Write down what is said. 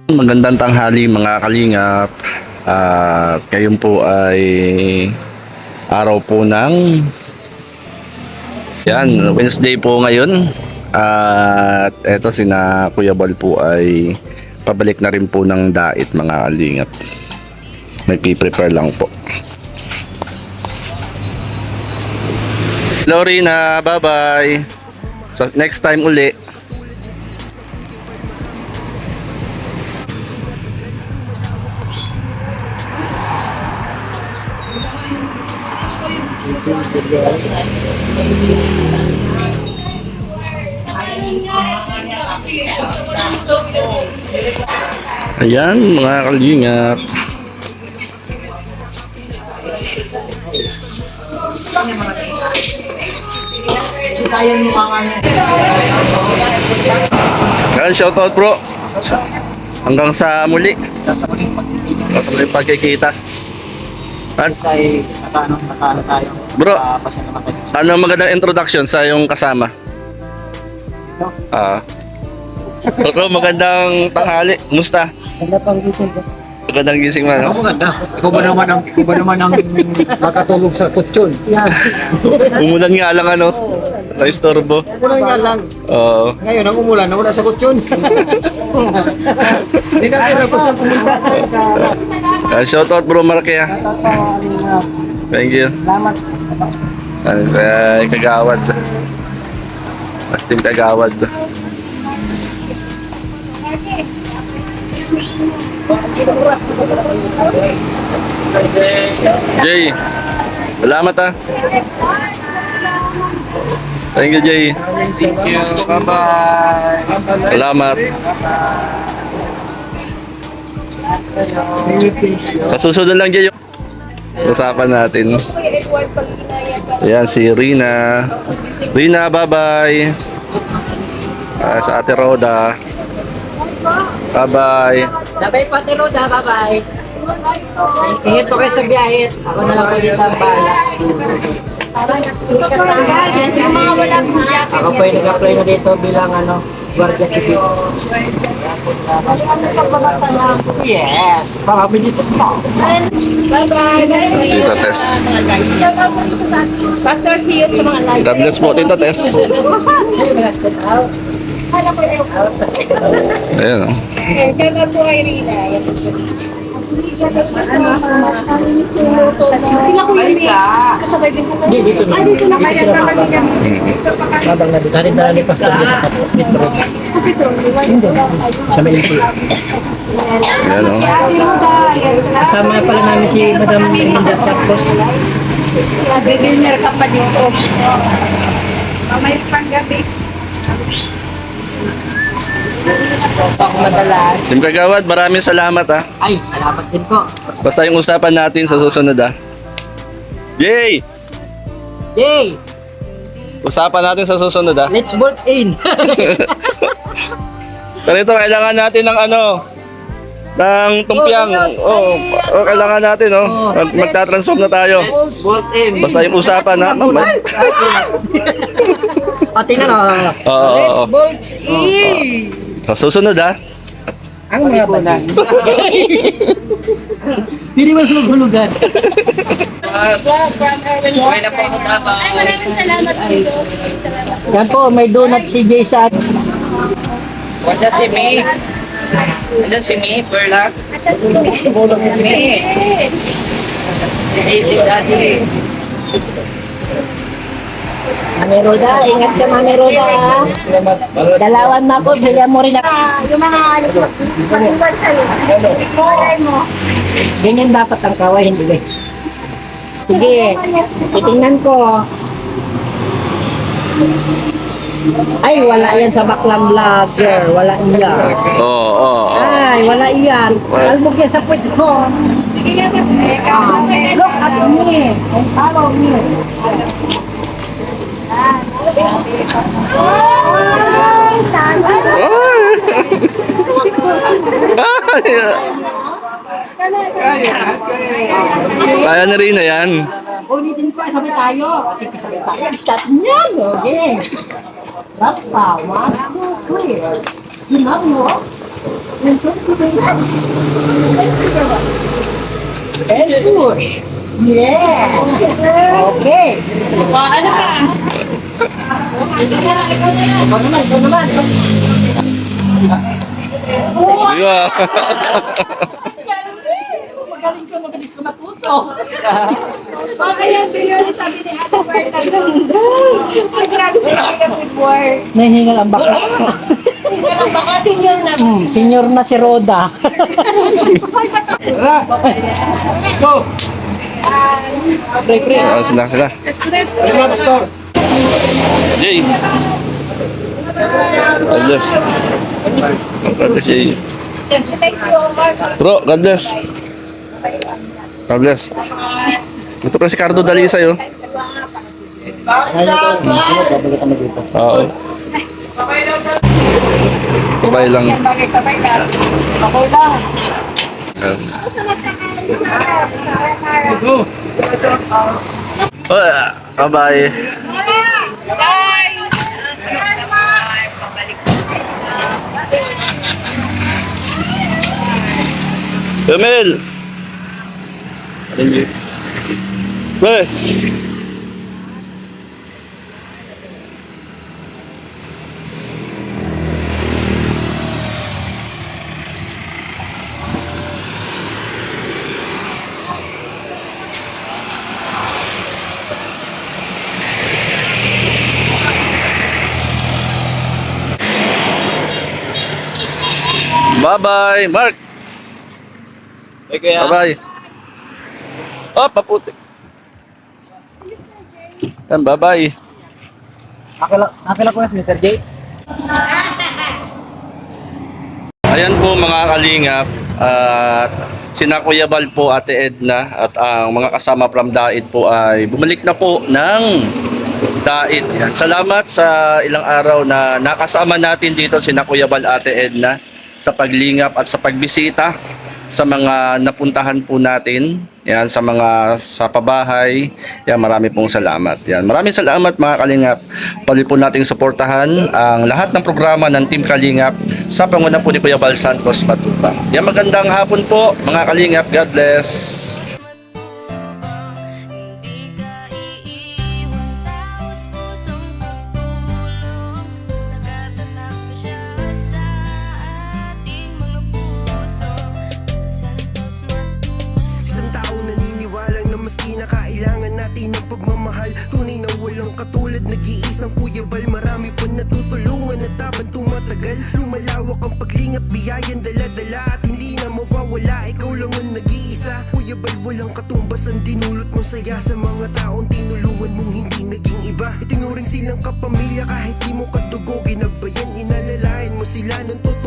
Magandang tanghali mga kalingap. At ngayon po ay araw po ng Wednesday po ngayon. At eto sina Kuya Bal po ay pabalik na rin po ng dait mga kalingap. Nagpi-prepare lang po. Lorena, bye-bye. So next time uli. Ayan mga kalingap. Ayan, shoutout bro. Hanggang sa muli. Hanggang sa muling pagkikita. Ay, matano tayo. Bro, Pasya na matagal. ano magandang introduction sa yung kasama? Bro, magandang tanghali. Kumusta? Ganda pang gising ko. Magandang gising man. Ako maganda. Ikaw ba naman ang makatulog sa kutsyon? Yan. Umulan nga lang ano. Naistorbo. Umulan nga lang. Oo. Ngayon ang umulan, nawala sa kutsyon. Hindi na pera ko sa pumunta. Shoutout bro Marque ha. Thank you. Salamat. Kagawad. Team Kagawad. Jay, salamat ah. Thank you Jay. Thank you. Bye-bye. Salamat. Sa susunod lang Jay yung usapan natin. Ayan si Rina. Rina, bye-bye. Sa Ate Roda. Bye-bye. Bye-bye po, Ate Roda. Bye-bye. Ingat po kayo sa biyahe. Ako na lang po dito ang bahala. Ako po yung nag-apply na dito bilang Guardia Civil. Yes! Marami dito po. Tita Tess. Pastor, see you sa mga live. God bless po Tita Tess. Ayan oh. And shout out po kay Rina. Sila ko yun eh. Kasabay din po. Dito na kaya naman kami. Habang nabisarin na ni Pastor sa Petro. Sa Maynila. Ayan oh. Kasama pala namin si Madam Linda Tapos. Nag-dinner ka pa dito. Mamay panggabi. Ako madalas. Team Kagawad, maraming salamat ah. Ay, salamat din po. Basta yung usapan natin sa susunod ah. Yay! Yay! Usapan natin sa susunod ah. Let's bolt in! Pero ito, kailangan natin ng ng tumpiang. Kailangan natin magta-transform na tayo. Let's bolt in! Basta yung usapan ha. O, tingnan o. Oo. Bolt in! Sa susunod ha. Ang mga banan. Hindi mas maghulugan. Okay na po ako tama. Ay, maraming salamat dito. Yan po, may donut si Jason. Wala si May. Wala si May, Perla. May. Si Daddy. Mami Roda, ingat ka Mami Roda. Dalawan na po, bilhan mo rin ako. Yung mga pag-ibad sa'yo. Kulay mo. Ganyan dapat ang kaway, hindi ba? Sige, titingnan ko. Ay, wala yan sa baklang vlogger. Wala iyan. Oo. Ay, wala iyan. Albog yan sa puwet ko. Sige nga, Look at me. Follow me. Ay, sana. Kaya na rin na yan. Ulitin ko, sabay tayo. Kasi sabay tayo. Start niyan. Okay. Tawa. Clear. Tingnan mo. And push. Yeah. Okay. Ano ka? Ikaw naman. Sige. Magaling ka matuto. Kaya yun, sabi ni Ate Marta. Ay, grabe si Ate before. Nahihingal ang baka. Baka senior na. Senior na si Roda. Go! Pre. Sila. Jay. God bless. God bless, Jay. Thank you, Mark. Bro, God bless. God bless. Ito pa si Cardo Dali sa'yo. Oo. Sabay lang. Sabay lang. Ako lang. Bye-bye. Emil! Pre! Bye-bye, Mark! Bye-bye! Oh, paputi! Yan, bye-bye! Nakila ko si Mr. J. Ayan po mga kalingap at sina Kuya Bal po, Ate Edna at ang mga kasama from Dait po ay bumalik na po ng Dait. Yan. Salamat sa ilang araw na nakasama natin dito sina Kuya Bal, Ate Edna sa paglingap at sa pagbisita sa mga napuntahan po natin. Yan, sa pabahay. Yan, marami pong salamat. Yan, maraming salamat mga Kalingap. Pali po nating suportahan ang lahat ng programa ng Team Kalingap sa panguna po ni Kuya Bal Santos Matubang. Yan, magandang hapon po mga Kalingap. God bless. Isang taong naniniwala na maski na kailangan natin ng pagmamahal, tunay na walang katulad, nag-iisang Kuya Bal. Marami pa natutulungan at habang tumatagal, lumalawak ang paglingap, biyayan dala-dala at hindi na mawawala. Ikaw lang ang nag-iisa, Kuya Bal, walang katumbas ang dinulot mong saya sa mga taong tinulungan mong hindi naging iba. Itinuring silang kapamilya kahit di mo kadugo, ginabayan, inalalayan mo sila ng totoo.